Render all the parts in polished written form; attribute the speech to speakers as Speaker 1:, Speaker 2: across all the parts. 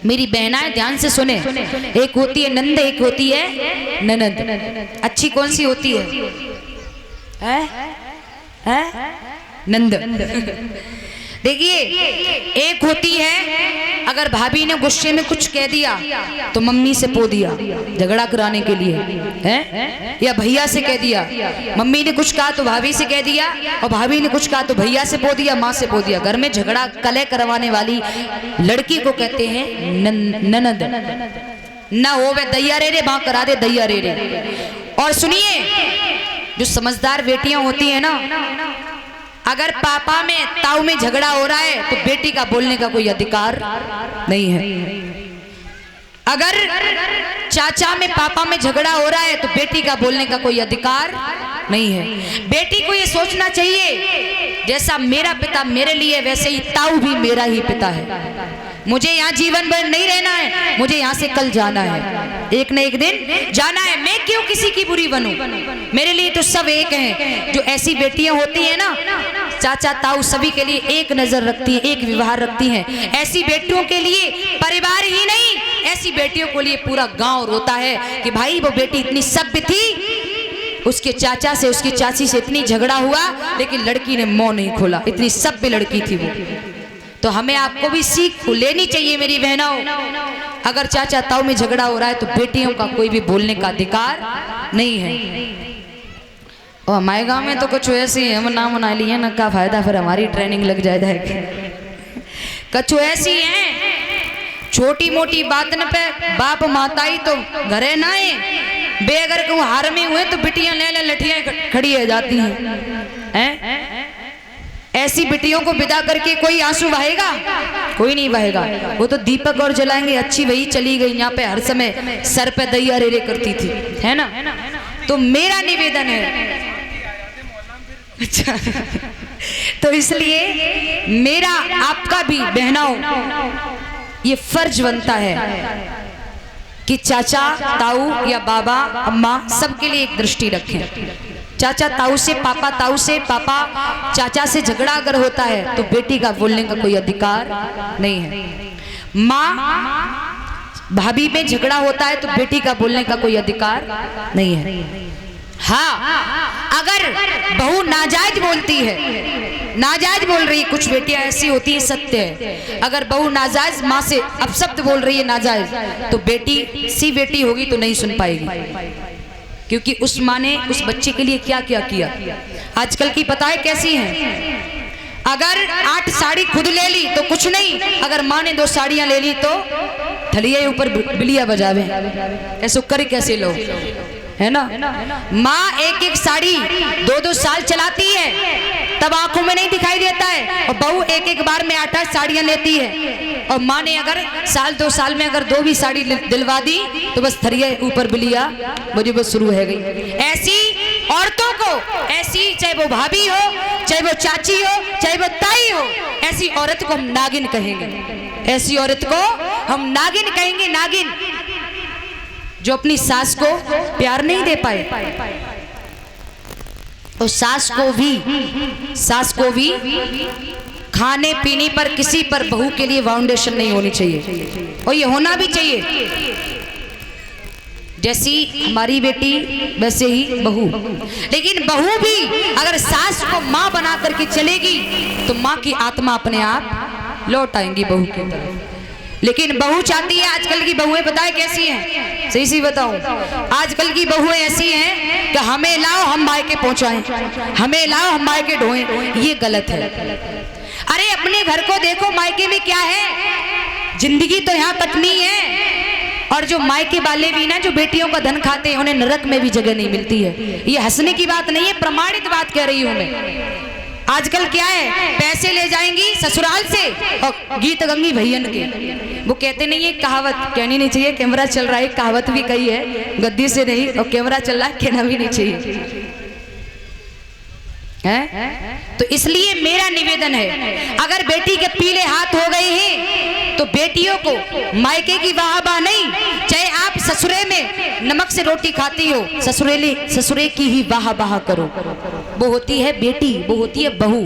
Speaker 1: मेरी बहनाएं ध्यान से सुने, एक होती है नंद, एक होती है ननद। अच्छी कौन सी होती है? नंद। देखिए, एक होती है अगर भाभी ने गुस्से में कुछ कह दिया तो मम्मी से पो दिया झगड़ा कराने के लिए, है? या भैया से कह दिया, मम्मी ने कुछ कहा तो भाभी से कह दिया, और भाभी ने कुछ कहा तो भैया से पो दिया, माँ से पो दिया। घर में झगड़ा कलह करवाने वाली लड़की को कहते हैं ननद। ना हो वे दैया रे रे, बाँ करा दे दैया रे रे। और सुनिए, जो समझदार बेटियां होती है ना, अगर पापा में ताऊ में झगड़ा हो रहा है तो बेटी का बोलने का कोई अधिकार नहीं है। अगर चाचा में पापा में झगड़ा हो रहा है तो बेटी का बोलने का कोई अधिकार नहीं है। बेटी को ये सोचना चाहिए जैसा मेरा पिता मेरे लिए वैसे ही ताऊ भी मेरा ही पिता है। मुझे यहाँ जीवन भर नहीं रहना है, मुझे यहाँ से कल जाना है, एक न एक दिन जाना है। मैं क्यों किसी की बुरी बनूं? मेरे लिए तो सब एक हैं। जो ऐसी बेटियां होती हैं ना, चाचा ताऊ सभी के लिए एक नजर रखती है, एक व्यवहार रखती हैं। ऐसी बेटियों के लिए परिवार ही नहीं, ऐसी बेटियों के लिए पूरा गांव रोता है कि भाई वो बेटी इतनी सभ्य थी, उसके चाचा से उसकी चाची से इतनी झगड़ा हुआ लेकिन लड़की ने मुंह नहीं खोला, इतनी सभ्य लड़की थी वो। तो हमें आपको भी सीख लेनी चाहिए मेरी बहनों। अगर चाचा ताऊ में झगड़ा हो रहा है तो बेटियों का कोई भी बोलने का अधिकार नहीं है। और हमारे गांव में तो कुछ ऐसी है, हम नाम बना लिए ना, क्या फायदा, फिर हमारी ट्रेनिंग लग जाए। कुछ ऐसी हैं छोटी मोटी बातन पे बाप माताई तो घरे ना है, बे अगर कहूँ हार में हुए तो बिटियां ले ले लठियां खड़ी हो जाती हैं। ऐसी बिटियों को विदा करके कोई आंसू बहेगा? कोई नहीं बहेगा। वो तो दीपक और जलाएंगे, अच्छी वही चली गई, यहाँ पे हर समय सर पे दैया रे रे करती थी, है ना? तो मेरा निवेदन है, अच्छा तो इसलिए मेरा आपका भी बहनों ये फर्ज बनता है कि चाचा ताऊ या बाबा अम्मा सबके लिए एक दृष्टि रखें। चाचा ताऊ से, पापा ताऊ से, पापा चाचा से झगड़ा अगर होता है तो बेटी का बोलने का कोई अधिकार नहीं है। माँ भाभी में झगड़ा होता है तो बेटी का बोलने का कोई अधिकार नहीं है। हाँ, अगर बहू नाजायज बोलती है, नाजायज बोल रही है, कुछ बेटियां ऐसी होती है, सत्य है, अगर बहू नाजायज माँ से अपशब्द बोल रही है नाजायज, तो बेटी सी बेटी होगी तो नहीं सुन पाएगी, क्योंकि उस माँ ने उस बच्चे के लिए क्या क्या किया। आजकल की पता है कैसी है, अगर 8 साड़ी खुद ले ली तो कुछ नहीं, अगर माँ ने 2 साड़ियां ले ली तो थलिया ऊपर बिलिया बजावे। ऐसे करे कैसे लोग, है ना? माँ एक एक साड़ी 2-2 साल चलाती है तब आंखों में नहीं दिखाई देता है, और बहू एक एक बार में 8-8 साड़ियां लेती है, और माँ ने अगर 1-2 साल में अगर 2 भी साड़ी दिलवा दी तो बस थरिया ऊपर बिलिया मुझे बस शुरू है गई। ऐसी औरतों को, ऐसी चाहे वो भाभी हो, चाहे वो चाची हो, चाहे वो ताई हो, ऐसी औरत को हम नागिन कहेंगे। ऐसी औरत को हम नागिन कहेंगे, नागिन, जो अपनी सास को प्यार नहीं दे पाए। तो सास को भी खाने पीने पर किसी पर बहू के लिए फाउंडेशन नहीं होनी चाहिए, और ये होना भी चाहिए। जैसी हमारी बेटी वैसे ही बहू, लेकिन बहू भी अगर सास को माँ बना करके चलेगी तो माँ की आत्मा अपने आप लौट आएंगी बहू की तरफ। लेकिन बहू चाहती है, आजकल की बहुएं बताए कैसी हैं, सही सी बताऊं, आजकल की बहुएं ऐसी हैं कि हमें लाओ हम मायके पहुंचाएं, हमें लाओ हम मायके ढोएं। ये गलत है। अरे अपने घर को देखो, मायके में क्या है, जिंदगी तो यहाँ कटनी है। और जो मायके वाले भी ना, जो बेटियों का धन खाते हैं, उन्हें नरक में भी जगह नहीं मिलती है। ये हंसने की बात नहीं है, प्रमाणित बात कह रही हूं मैं। आजकल क्या है, पैसे ले जाएंगी ससुराल से और गीत गंगी भैयन के, वो कहते नहीं है, कहावत कहनी नहीं चाहिए, कैमरा चल रहा है, कहावत भी कही है, गद्दी से नहीं, और कैमरा चल रहा है, कहना भी नहीं चाहिए है? तो इसलिए मेरा निवेदन है, अगर बेटी के पीले हाथ हो गए हैं तो बेटियों को मायके की वाहवाह नहीं, चाहे आप ससुरे में नमक से रोटी खाती हो, ससुरे की ही वाहवाह करो। वो होती है बेटी, वो होती है बहू।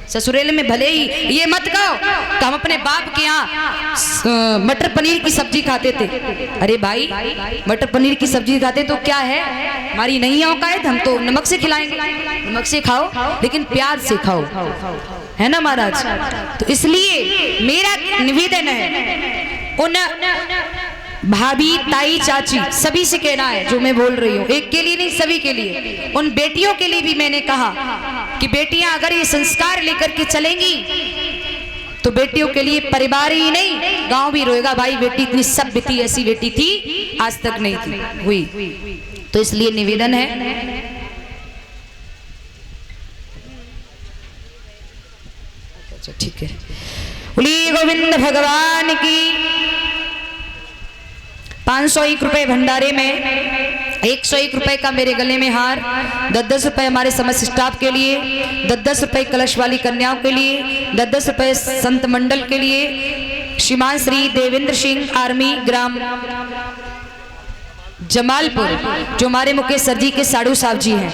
Speaker 1: ससुरेल में भले ही ये मत कहो कि हम अपने बाप के यहाँ मटर पनीर की सब्जी खाते थे। अरे भाई, मटर पनीर की सब्जी खाते तो क्या है, हमारी नहीं औकात, हम तो नमक से खिलाएंगे। नमक से खाओ लेकिन प्यार से खाओ, है ना महाराज। तो इसलिए मेरा निवेदन है उन भाभी, ताई, चाची सभी से कहना है जो मैं बोल रही हूँ, एक के लिए नहीं सभी के लिए। उन बेटियों के लिए भी मैंने कहा कि बेटियां अगर ये संस्कार लेकर के चलेंगी तो बेटियों के लिए परिवार ही नहीं गांव भी रोएगा, भाई बेटी इतनी सभ्य थी, ऐसी बेटी थी आज तक नहीं थी हुई। तो इसलिए निवेदन है ठीक है। बोलिए गोविंद भगवान की। 501 रुपए भंडारे में, 101 रुपए का मेरे गले में हार, 10-10 रुपए हमारे समस्त स्टाफ के लिए, 10-10 रुपए कलश वाली कन्याओं के लिए, 10-10 रुपए संत मंडल के लिए, श्रीमान श्री देवेंद्र सिंह आर्मी ग्राम जमालपुर जो हमारे मुकेश सर जी के साड़ू साहब जी हैं,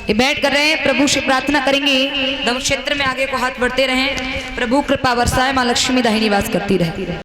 Speaker 1: ये बैठ कर रहे हैं। प्रभु से प्रार्थना करेंगे धर्म क्षेत्र में आगे को हाथ बढ़ते रहें, प्रभु कृपा वर्षाए, मां लक्ष्मी दाहिनी वास करती रहे।